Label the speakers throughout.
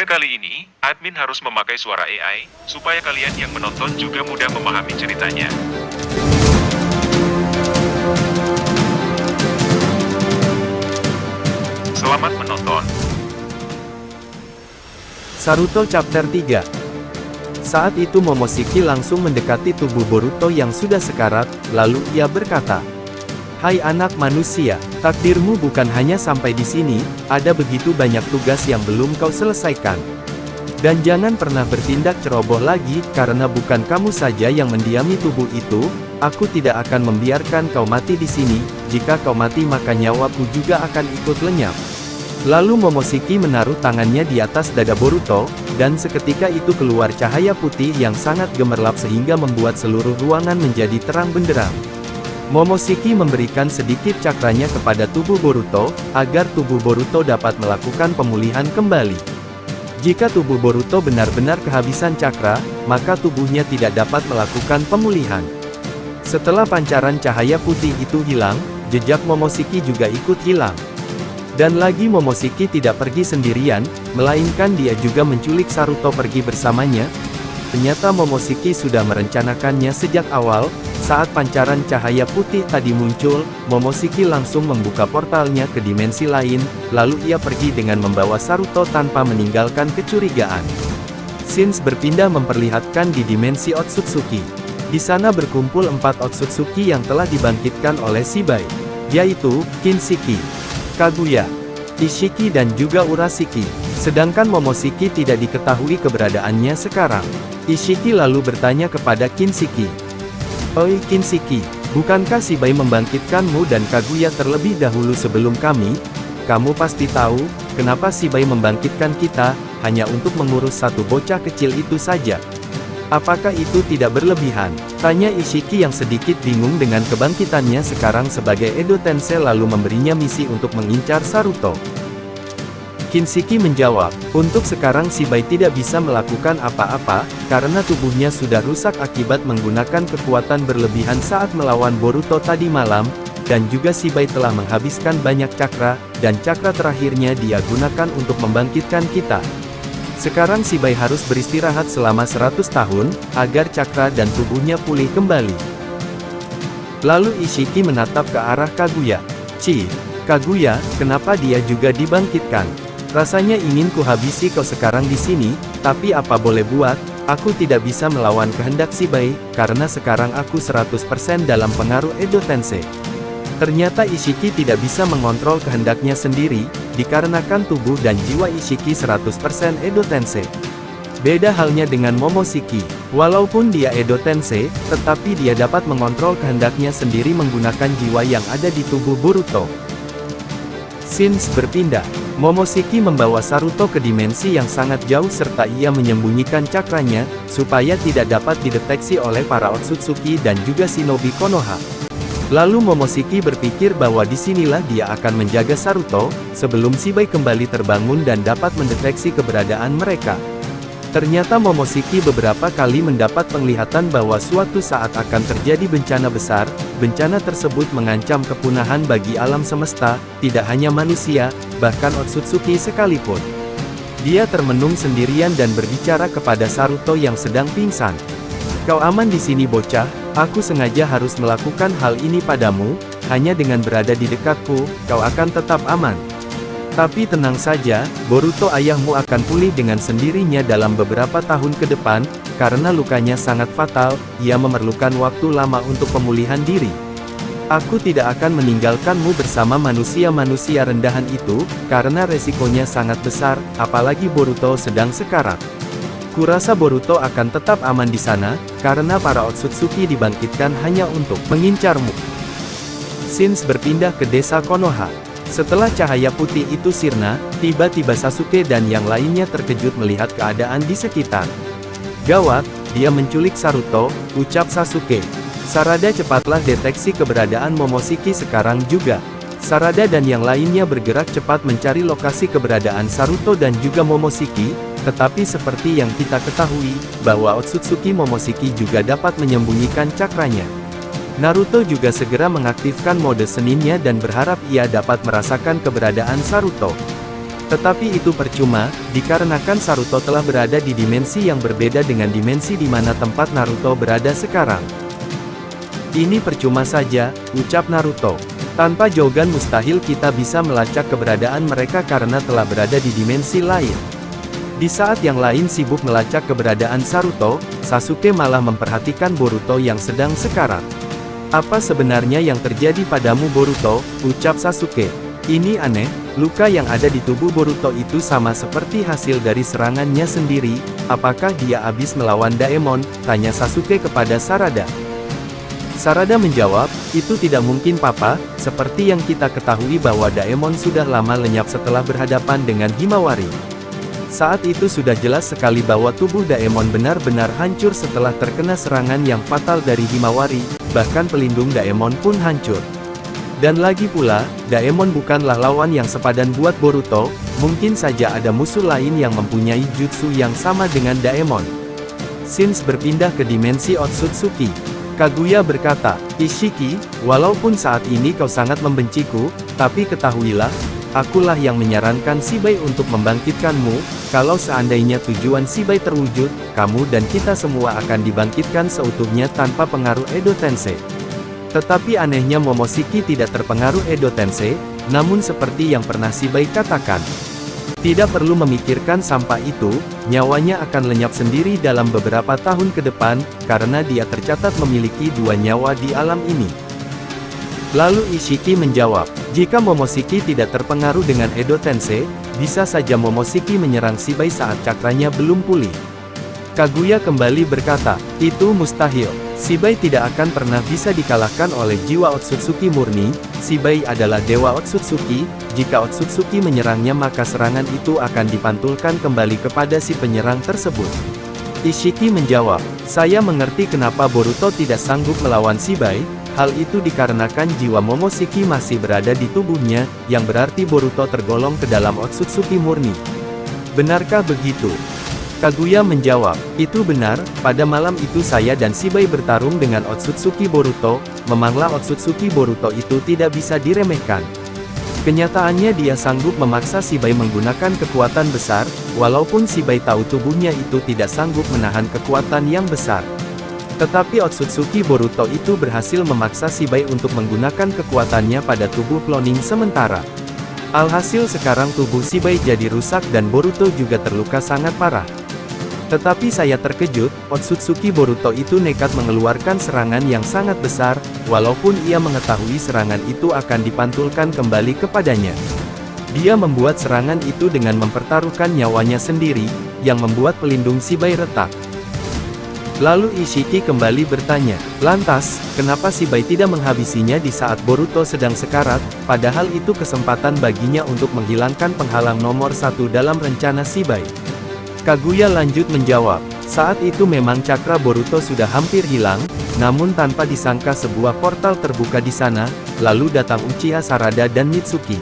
Speaker 1: Pada kali ini, admin harus memakai suara AI, supaya kalian yang menonton juga mudah memahami ceritanya. Selamat menonton.
Speaker 2: Saruto Chapter 3. Saat itu Momoshiki langsung mendekati tubuh Boruto yang sudah sekarat, lalu ia berkata, "Hai anak manusia, takdirmu bukan hanya sampai di sini, ada begitu banyak tugas yang belum kau selesaikan. Dan jangan pernah bertindak ceroboh lagi, karena bukan kamu saja yang mendiami tubuh itu, aku tidak akan membiarkan kau mati di sini, jika kau mati maka nyawaku juga akan ikut lenyap." Lalu Momoshiki menaruh tangannya di atas dada Boruto, dan seketika itu keluar cahaya putih yang sangat gemerlap sehingga membuat seluruh ruangan menjadi terang benderang. Momoshiki memberikan sedikit cakranya kepada tubuh Boruto, agar tubuh Boruto dapat melakukan pemulihan kembali. Jika tubuh Boruto benar-benar kehabisan cakra, maka tubuhnya tidak dapat melakukan pemulihan. Setelah pancaran cahaya putih itu hilang, jejak Momoshiki juga ikut hilang. Dan lagi Momoshiki tidak pergi sendirian, melainkan dia juga menculik Saruto pergi bersamanya. Ternyata Momoshiki sudah merencanakannya sejak awal. Saat pancaran cahaya putih tadi muncul, Momoshiki langsung membuka portalnya ke dimensi lain, lalu ia pergi dengan membawa Saruto tanpa meninggalkan kecurigaan. Scenes berpindah memperlihatkan di dimensi Otsutsuki. Di sana berkumpul 4 Otsutsuki yang telah dibangkitkan oleh Shibai, yaitu Kinshiki, Kaguya, Ishiki dan juga Urashiki. Sedangkan Momoshiki tidak diketahui keberadaannya sekarang. Ishiki lalu bertanya kepada Kinshiki, "Oi Kinshiki, bukankah Shibai membangkitkanmu dan Kaguya terlebih dahulu sebelum kami? Kamu pasti tahu, kenapa Shibai membangkitkan kita, hanya untuk mengurus satu bocah kecil itu saja. Apakah itu tidak berlebihan?" Tanya Ishiki yang sedikit bingung dengan kebangkitannya sekarang sebagai Edo Tensei lalu memberinya misi untuk mengincar Saruto. Kinshiki menjawab, "Untuk sekarang Shibai tidak bisa melakukan apa-apa, karena tubuhnya sudah rusak akibat menggunakan kekuatan berlebihan saat melawan Boruto tadi malam, dan juga Shibai telah menghabiskan banyak cakra, dan cakra terakhirnya dia gunakan untuk membangkitkan kita. Sekarang Shibai harus beristirahat selama 100 tahun, agar cakra dan tubuhnya pulih kembali." Lalu Ishiki menatap ke arah Kaguya. Kaguya, kenapa dia juga dibangkitkan? Rasanya ingin kuhabisi kau sekarang di sini, tapi apa boleh buat, aku tidak bisa melawan kehendak Shibai, karena sekarang aku 100% dalam pengaruh Edo Tensei. Ternyata Ishiki tidak bisa mengontrol kehendaknya sendiri, dikarenakan tubuh dan jiwa Ishiki 100% Edo Tensei. Beda halnya dengan Momoshiki, walaupun dia Edo Tensei, tetapi dia dapat mengontrol kehendaknya sendiri menggunakan jiwa yang ada di tubuh Boruto. Scenes berpindah. Momoshiki membawa Saruto ke dimensi yang sangat jauh serta ia menyembunyikan cakranya, supaya tidak dapat dideteksi oleh para Otsutsuki dan juga shinobi Konoha. Lalu Momoshiki berpikir bahwa disinilah dia akan menjaga Saruto, sebelum Shibai kembali terbangun dan dapat mendeteksi keberadaan mereka. Ternyata Momoshiki beberapa kali mendapat penglihatan bahwa suatu saat akan terjadi bencana besar. Bencana tersebut mengancam kepunahan bagi alam semesta, tidak hanya manusia, bahkan Otsutsuki sekalipun. Dia termenung sendirian dan berbicara kepada Saruto yang sedang pingsan. "Kau aman di sini bocah, aku sengaja harus melakukan hal ini padamu, hanya dengan berada di dekatku, kau akan tetap aman. Tapi tenang saja, Boruto ayahmu akan pulih dengan sendirinya dalam beberapa tahun ke depan, karena lukanya sangat fatal, ia memerlukan waktu lama untuk pemulihan diri. Aku tidak akan meninggalkanmu bersama manusia-manusia rendahan itu, karena resikonya sangat besar, apalagi Boruto sedang sekarat. Kurasa Boruto akan tetap aman di sana, karena para Otsutsuki dibangkitkan hanya untuk mengincarmu." Scenes berpindah ke desa Konoha. Setelah cahaya putih itu sirna, tiba-tiba Sasuke dan yang lainnya terkejut melihat keadaan di sekitar. "Gawat, dia menculik Saruto," ucap Sasuke. "Sarada cepatlah deteksi keberadaan Momoshiki sekarang juga." Sarada dan yang lainnya bergerak cepat mencari lokasi keberadaan Saruto dan juga Momoshiki, tetapi seperti yang kita ketahui, bahwa Otsutsuki Momoshiki juga dapat menyembunyikan cakranya. Naruto juga segera mengaktifkan mode seninnya dan berharap ia dapat merasakan keberadaan Saruto. Tetapi itu percuma, dikarenakan Saruto telah berada di dimensi yang berbeda dengan dimensi di mana tempat Naruto berada sekarang. Ini percuma saja, ucap Naruto. Tanpa Jogan mustahil kita bisa melacak keberadaan mereka karena telah berada di dimensi lain. Di saat yang lain sibuk melacak keberadaan Saruto, Sasuke malah memperhatikan Boruto yang sedang sekarat. Apa sebenarnya yang terjadi padamu Boruto, ucap Sasuke. Ini aneh, luka yang ada di tubuh Boruto itu sama seperti hasil dari serangannya sendiri, apakah dia habis melawan Daemon, tanya Sasuke kepada Sarada. Sarada menjawab, itu tidak mungkin papa, seperti yang kita ketahui bahwa Daemon sudah lama lenyap setelah berhadapan dengan Himawari. Saat itu sudah jelas sekali bahwa tubuh Daemon benar-benar hancur setelah terkena serangan yang fatal dari Himawari, bahkan pelindung Daemon pun hancur. Dan lagi pula, Daemon bukanlah lawan yang sepadan buat Boruto, mungkin saja ada musuh lain yang mempunyai jutsu yang sama dengan Daemon. Shinji berpindah ke dimensi Otsutsuki. Kaguya berkata, Ishiki, walaupun saat ini kau sangat membenciku, tapi ketahuilah, akulah yang menyarankan Shibai untuk membangkitkanmu, kalau seandainya tujuan Shibai terwujud, kamu dan kita semua akan dibangkitkan seutuhnya tanpa pengaruh Edo Tensei. Tetapi anehnya Momoshiki tidak terpengaruh Edo Tensei, namun seperti yang pernah Shibai katakan, tidak perlu memikirkan sampai itu, nyawanya akan lenyap sendiri dalam beberapa tahun ke depan, karena dia tercatat memiliki 2 nyawa di alam ini. Lalu Ishiki menjawab, jika Momoshiki tidak terpengaruh dengan Edo Tensei, bisa saja Momoshiki menyerang Shibai saat cakranya belum pulih. Kaguya kembali berkata, itu mustahil. Shibai tidak akan pernah bisa dikalahkan oleh jiwa Otsutsuki murni. Shibai adalah dewa Otsutsuki, jika Otsutsuki menyerangnya maka serangan itu akan dipantulkan kembali kepada si penyerang tersebut. Ishiki menjawab, saya mengerti kenapa Boruto tidak sanggup melawan Shibai, hal itu dikarenakan jiwa Momoshiki masih berada di tubuhnya, yang berarti Boruto tergolong ke dalam Otsutsuki murni. Benarkah begitu? Kaguya menjawab, itu benar, pada malam itu saya dan Shibai bertarung dengan Otsutsuki Boruto, memanglah Otsutsuki Boruto itu tidak bisa diremehkan. Kenyataannya dia sanggup memaksa Shibai menggunakan kekuatan besar, walaupun Shibai tahu tubuhnya itu tidak sanggup menahan kekuatan yang besar. Tetapi Otsutsuki Boruto itu berhasil memaksa Shibai untuk menggunakan kekuatannya pada tubuh cloning sementara. Alhasil sekarang tubuh Shibai jadi rusak dan Boruto juga terluka sangat parah. Tetapi saya terkejut, Otsutsuki Boruto itu nekat mengeluarkan serangan yang sangat besar, walaupun ia mengetahui serangan itu akan dipantulkan kembali kepadanya. Dia membuat serangan itu dengan mempertaruhkan nyawanya sendiri, yang membuat pelindung Shibai retak. Lalu Ishiki kembali bertanya, lantas, kenapa Shibai tidak menghabisinya di saat Boruto sedang sekarat, padahal itu kesempatan baginya untuk menghilangkan penghalang nomor 1 dalam rencana Shibai. Kaguya lanjut menjawab, saat itu memang cakra Boruto sudah hampir hilang, namun tanpa disangka sebuah portal terbuka di sana, lalu datang Uchiha Sarada dan Mitsuki.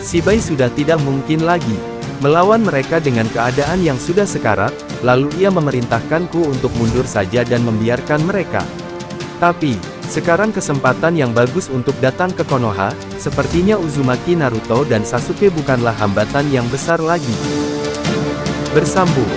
Speaker 2: Shibai sudah tidak mungkin lagi melawan mereka dengan keadaan yang sudah sekarat, lalu ia memerintahkanku untuk mundur saja dan membiarkan mereka. Tapi, sekarang kesempatan yang bagus untuk datang ke Konoha, sepertinya Uzumaki Naruto dan Sasuke bukanlah hambatan yang besar lagi. Bersambung.